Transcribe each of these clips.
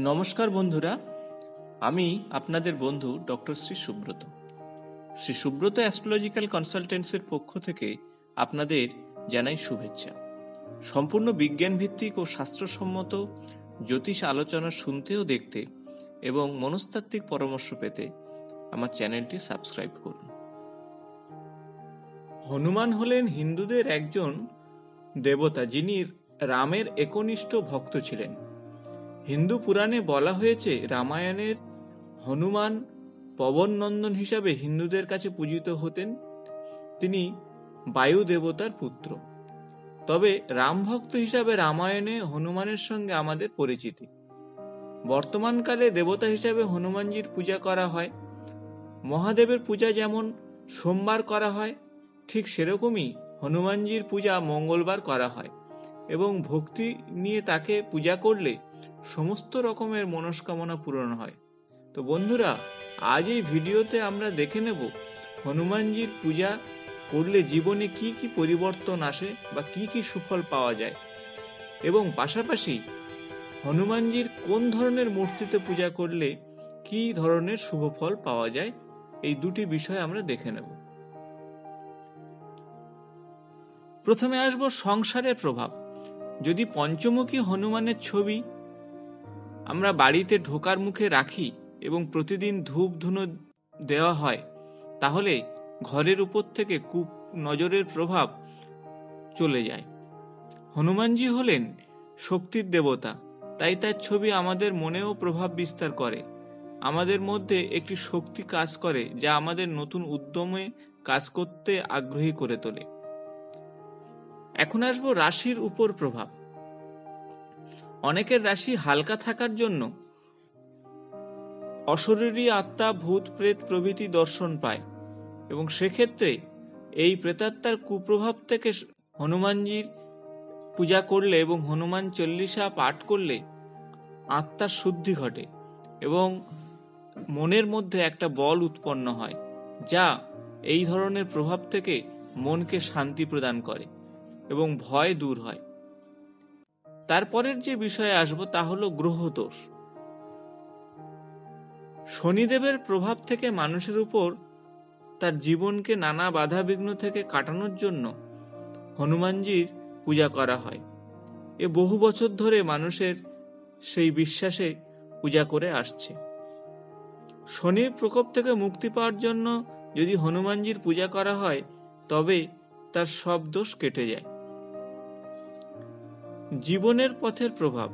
নমস্কার বন্ধুরা, আমি আপনাদের বন্ধু ডক্টর শ্রী সুব্রত। শ্রী সুব্রত অ্যাস্ট্রোলজিক্যাল কনসালটেন্সির পক্ষ থেকে আপনাদের জানাই শুভেচ্ছা। সম্পূর্ণ বিজ্ঞান ভিত্তিক ও শাস্ত্রসম্মত জ্যোতিষ আলোচনা শুনতে ও দেখতে এবং মনস্তাত্ত্বিক পরামর্শ পেতে আমার চ্যানেলটি সাবস্ক্রাইব করুন। হনুমান হলেন হিন্দুদের একজন দেবতা, যিনি রামের একনিষ্ঠ ভক্ত ছিলেন। হিন্দু পুরাণে বলা হয়েছে, রামায়ণের হনুমান পবন নন্দন হিসাবে হিন্দুদের কাছে পূজিত হতেন। তিনি বায়ু দেবতার পুত্র। তবে রাম ভক্ত হিসাবে রামায়ণে হনুমানের সঙ্গে আমাদের পরিচিতি। বর্তমানকালে দেবতা হিসাবে হনুমানজির পূজা করা হয়। মহাদেবের পূজা যেমন সোমবার করা হয়, ঠিক সেরকমই হনুমানজির পূজা মঙ্গলবার করা হয় এবং ভক্তি নিয়ে তাকে পূজা করলে সমস্ত রকমের মনস্কামনা পূরণ হয়। তো বন্ধুরা, আজ এই ভিডিওতে আমরা দেখে নেব হনুমানজির পূজা করলে জীবনে কি কি পরিবর্তন আসে বা কি কি সুফল পাওয়া যায়, এবং পাশাপাশি হনুমানজির কোন ধরনের মূর্তিতে পূজা করলে কি ধরনের শুভ ফল পাওয়া যায়, এই দুটি বিষয় আমরা দেখে নেব। প্রথমে আসবো সংসারের প্রভাব। যদি পঞ্চমুখী হনুমানের ছবি আমরা বাড়িতে ঢোকার মুখে রাখি এবং প্রতিদিন ধূপ ধুনো দেওয়া হয়, তাহলে ঘরের উপর থেকে কূপ নজরের প্রভাব চলে যায়। হনুমানজি হলেন শক্তির দেবতা, তাই তার ছবি আমাদের মনেও প্রভাব বিস্তার করে। আমাদের মধ্যে একটি শক্তি কাজ করে, যা আমাদের নতুন উদ্যমে কাজ করতে আগ্রহী করে তোলে। এখন আসবো রাশির উপর প্রভাব। অনেকের রাশি হালকা থাকার জন্য অশরীরী আত্মা, ভূত প্রেত প্রভৃতি দর্শন পায়, এবং সেক্ষেত্রে এই প্রেতাত্মার কুপ্রভাব থেকে হনুমানজির পূজা করলে এবং হনুমান চল্লিশা পাঠ করলে আত্মার শুদ্ধি ঘটে এবং মনের মধ্যে একটা বল উৎপন্ন হয়, যা এই ধরনের প্রভাব থেকে মনকে শান্তি প্রদান করে এবং ভয় দূর হয়। তারপরের যে বিষয়ে আসবো তা হলো গ্রহদোষ। শনিদেবের প্রভাব থেকে মানুষের উপর তার জীবনকে নানা বাধা বিঘ্ন থেকে কাটানোর জন্য হনুমানজির পূজা করা হয়। এ বহু বছর ধরে মানুষের সেই বিশ্বাসে পূজা করে আসছে। শনির প্রকোপ থেকে মুক্তি পাওয়ার জন্য যদি হনুমানজির পূজা করা হয়, তবে তার সব দোষ কেটে যায়। জীবনের পথের প্রভাব।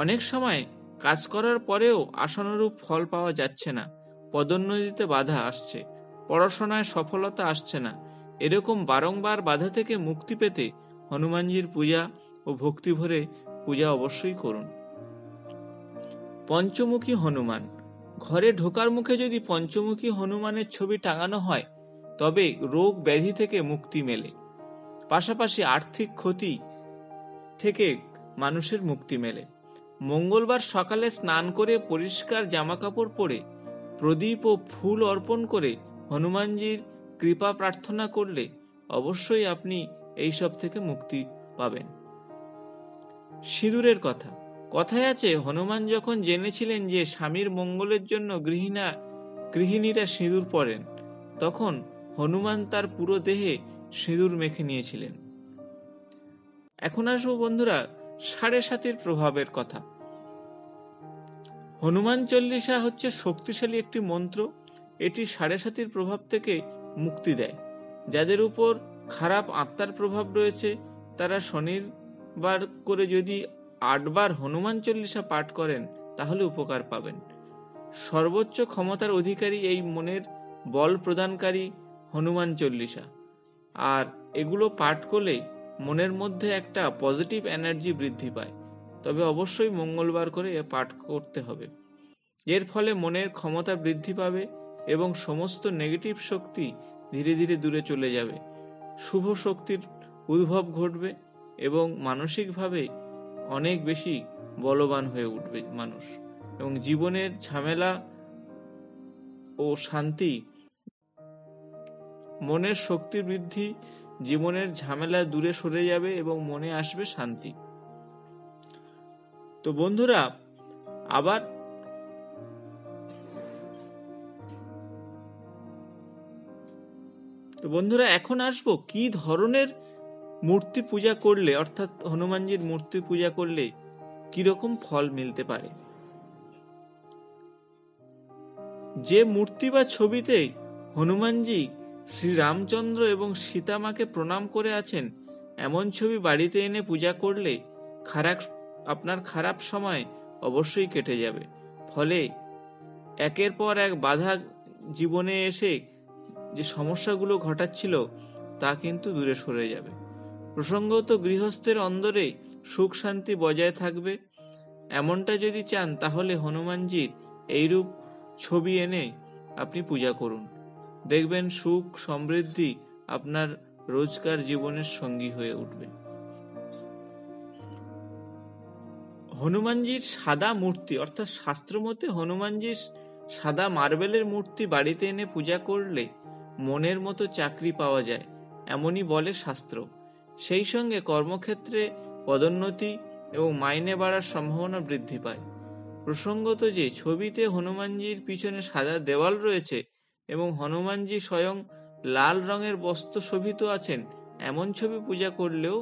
অনেক সময় কাজ করার পরেও আশানুরূপ ফল পাওয়া যাচ্ছে না, পদোন্নতিতে বাধা আসছে, পড়াশোনায় সফলতা আসছে না। এরকম বারংবার বাধা থেকে মুক্তি পেতে হনুমানজির পূজা ও ভক্তি ভরে পূজা অবশ্যই করুন। পঞ্চমুখী হনুমান। ঘরে ঢোকার মুখে যদি পঞ্চমুখী হনুমানের ছবি টাঙানো হয়, তবে রোগ ব্যাধি থেকে মুক্তি মেলে। পাশাপাশি আর্থিক ক্ষতি থেকে মানুষের মুক্তি মেলে। মঙ্গলবার সকালে স্নান করে পরিষ্কার জামাকাপড় পরে প্রদীপ ও ফুল অর্পণ করে হনুমানজির কৃপা প্রার্থনা করলে অবশ্যই আপনি এইসব থেকে মুক্তি পাবেন। সিঁদুরের কথা। কথায় আছে, হনুমান যখন জেনেছিলেন যে স্বামীর মঙ্গলের জন্য গৃহিণীরা সিঁদুর পরেন, তখন হনুমান তার পুরো দেহে সিঁদুর মেখে নিয়েছিলেন। এখন আসবো বন্ধুরা সাড়ে সাতির প্রভাবের কথা। হনুমান চল্লিশা হচ্ছে শক্তিশালী একটি মন্ত্র। এটি সাড়ে সাতির প্রভাব থেকে মুক্তি দেয়। যাদের উপর খারাপ আত্মার প্রভাব রয়েছে, তারা শনিবার করে যদি 8 বার হনুমান চল্লিশা পাঠ করেন, তাহলে উপকার পাবেন। সর্বোচ্চ ক্ষমতার অধিকারী এই মনের বল প্রদানকারী হনুমান চল্লিশা, আর এগুলো পাঠ করলে মনের মধ্যে একটা পজিটিভ এনার্জি বৃদ্ধি পায়। তবে অবশ্যই মঙ্গলবার করে এ পাঠ করতে হবে। এর ফলে মনের ক্ষমতা বৃদ্ধি পাবে এবং সমস্ত নেগেটিভ শক্তি ধীরে ধীরে দূরে চলে যাবে। শুভ শক্তির উদ্ভব ঘটবে এবং মানসিকভাবে অনেক বেশি বলবান হয়ে উঠবে মানুষ, এবং জীবনের ঝামেলা ও শান্তি, মনের শক্তি বৃদ্ধি, জীবনের ঝামেলা দূরে সরে যাবে এবং মনে আসবে শান্তি। তো বন্ধুরা, আবার তো বন্ধুরা, এখন আসবো কি ধরনের মূর্তি পূজা করলে, অর্থাৎ হনুমানজির মূর্তি পূজা করলে কিরকম ফল মিলতে পারে। যে মূর্তি বা ছবিতে হনুমানজি শ্রী রামচন্দ্র এবং সীতামাকে প্রণাম করে আছেন, এমন ছবি বাড়িতে এনে পূজা করলে আপনার খারাপ সময় অবশ্যই কেটে যাবে। ফলে একের পর এক বাধা জীবনে এসে যে সমস্যাগুলো ঘটাচ্ছিল তা কিন্তু দূরে সরে যাবে। প্রসঙ্গত গৃহস্থের অন্দরে সুখ শান্তি বজায় থাকবে। এমনটা যদি চান তাহলে হনুমানজির এইরূপ ছবি এনে আপনি পূজা করুন, দেখবেন সুখ সমৃদ্ধি আপনার রোজকার জীবনের সঙ্গী হয়ে উঠবে। হনুমানজির সাদা মূর্তি, অর্থাৎ শাস্ত্রমতে হনুমানজির সাদা মার্বেলের মূর্তি বাড়িতে এনে পূজা করলে মনের মতো চাকরি পাওয়া যায়, এমনই বলে শাস্ত্র। সেই সঙ্গে কর্মক্ষেত্রে পদোন্নতি এবং মাইনে বাড়ার সম্ভাবনা বৃদ্ধি পায়। প্রসঙ্গত যে ছবিতে হনুমানজির পিছনে সাদা দেওয়াল রয়েছে এবং হনুমানজি স্বয়ং লাল রঙের বস্ত্র শোভিত আছেন, এমন ছবি পূজা করলেও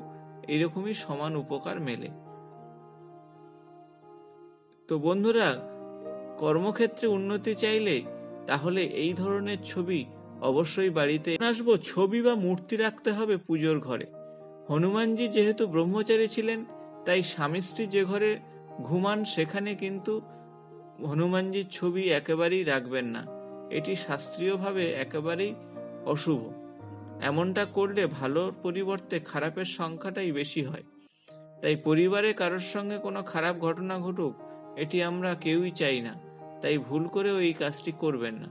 এরকমই সমান উপকার মেলে। তো বন্ধুরা, কর্মক্ষেত্রে উন্নতি চাইলে তাহলে এই ধরনের ছবি অবশ্যই বাড়িতে আসবো। ছবি বা মূর্তি রাখতে হবে পুজোর ঘরে। হনুমানজি যেহেতু ব্রহ্মচারী ছিলেন, তাই স্বামী স্ত্রী যে ঘরে ঘুমান সেখানে কিন্তু হনুমানজির ছবি একেবারেই রাখবেন না। এটি শাস্ত্রীয়ভাবে একেবারেই অশুভ। এমনটা করলে ভালোর পরিবর্তে খারাপের সংখ্যাটাই বেশি হয়। তাই পরিবারে কারোর সঙ্গে কোনো খারাপ ঘটনা ঘটুক, এটি আমরা কেউই চাই না। তাই ভুল করেও এই কাজটি করবেন না।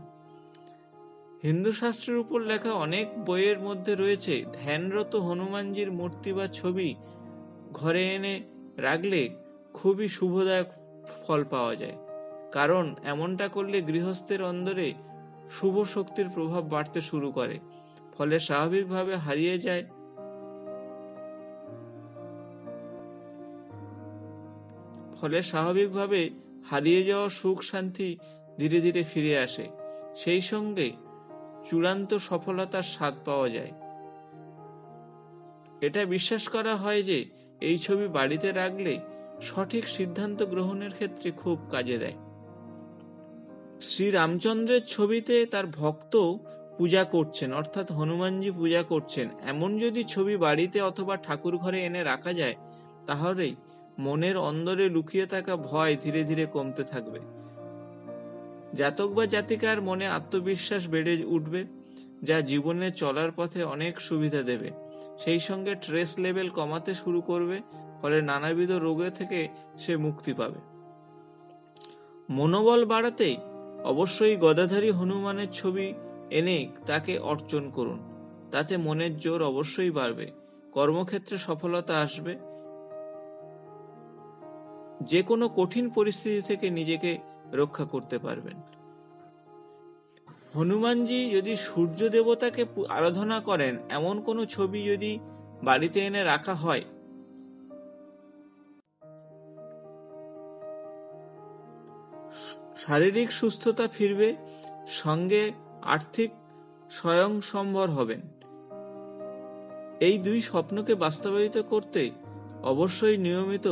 হিন্দু শাস্ত্রের উপর লেখা অনেক বইয়ের মধ্যে রয়েছে ধ্যানরত হনুমানজির মূর্তি বা ছবি ঘরে এনে রাখলে খুবই শুভদায়ক ফল পাওয়া যায়। কারণ এমনটা করলে গৃহস্থের অন্দরে শুভ শক্তির প্রভাব বাড়তে শুরু করে। ফলে স্বাভাবিকভাবে হারিয়ে যাওয়া সুখ শান্তি ধীরে ধীরে ফিরে আসে। সেই সঙ্গে চূড়ান্ত সফলতার স্বাদ পাওয়া যায়। এটা বিশ্বাস করা হয় যে এই ছবি বাড়িতে রাখলে সঠিক সিদ্ধান্ত গ্রহণের ক্ষেত্রে খুব কাজে দেয়। শ্রী রামচন্দ্রের ছবিতে তার ভক্ত পূজা করছেন, অর্থাৎ হনুমানজি পূজা করছেন, এমন যদি ছবি বাড়িতে অথবা ঠাকুর ঘরে এনে রাখা যায়, তাহলে মনের অন্দরে লুকিয়ে থাকা ভয় ধীরে ধীরে কমতে থাকবে। জাতক বা জাতিকার মনে আত্মবিশ্বাস বেড়ে উঠবে, যা জীবনে চলার পথে অনেক সুবিধা দেবে। সেই সঙ্গে স্ট্রেস লেভেল কমাতে শুরু করবে, ফলে নানাবিধ রোগে থেকে সে মুক্তি পাবে। মনোবল বাড়াতে অবশ্যই গদাধারী হনুমানের ছবি এনে তাকে অর্চন করুন। তাতে মনের জোর অবশ্যই বাড়বে, কর্মক্ষেত্রে সফলতা আসবে, যে কোনো কঠিন পরিস্থিতি থেকে নিজেকে রক্ষা করতে পারবেন। হনুমানজি যদি সূর্য দেবতাকে আরাধনা করেন, এমন কোনো ছবি যদি বাড়িতে এনে রাখা হয়, শারীরিক সুস্থতা ফিরবে, সঙ্গে আর্থিক স্বয়ংসম্বর হবেন। এই দুই স্বপ্নকে বাস্তবায়িত করতে অবশ্যই নিয়মিত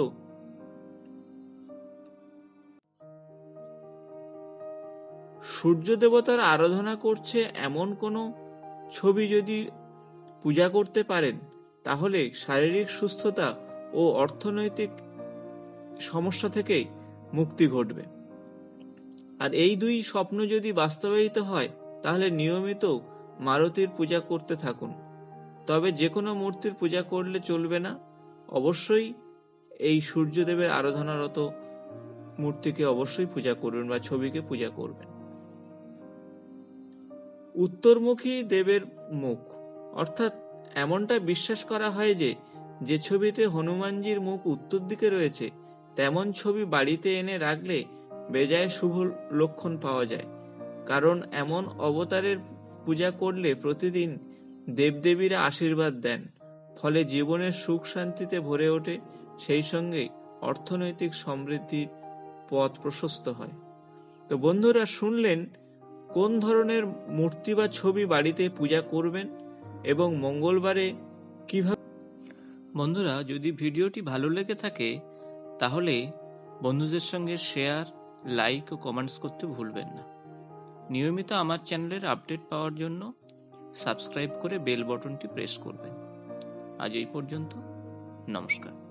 সূর্য দেবতার আরাধনা করছে এমন কোনো ছবি যদি পূজা করতে পারেন, তাহলে শারীরিক সুস্থতা ও অর্থনৈতিক সমস্যা থেকে মুক্তি ঘটবে। আর এই দুই স্বপ্ন যদি বাস্তবায়িত হয়, তাহলে নিয়মিত মারুতির পূজা করতে থাকুন। তবে যে কোনো মূর্তির পূজা করলে চলবে না, অবশ্যই এই সূর্যদেবের আরাধনারত মূর্তিকে অবশ্যই পূজা করবেন বা ছবিকে পূজা করবেন। উত্তরমুখী দেবের মুখ, অর্থাৎ এমনটা বিশ্বাস করা হয় যে ছবিতে হনুমানজির মুখ উত্তর দিকে রয়েছে, তেমন ছবি বাড়িতে এনে রাখলে বেজায় শুভ লক্ষণ পাওয়া যায়। কারণ এমন অবতারের পূজা করলে প্রতিদিন দেবদেবীরা আশীর্বাদ দেন, ফলে জীবনের সুখ শান্তিতে ভরে ওঠে, সেই সঙ্গে অর্থনৈতিক সমৃদ্ধি পথ প্রশস্ত হয়। তো বন্ধুরা, শুনলেন কোন ধরনের মূর্তি বা ছবি বাড়িতে পূজা করবেন এবং মঙ্গলবারে কিভাবে। বন্ধুরা, যদি ভিডিওটি ভালো লেগে থাকে তাহলে বন্ধুদের সঙ্গে শেয়ার, লাইক ও কমেন্টস করতে ভুলবেন না। নিয়মিত আমার চ্যানেলের আপডেট পাওয়ার জন্য সাবস্ক্রাইব করে বেল বাটনটি প্রেস করবেন। আজ এই পর্যন্ত, নমস্কার।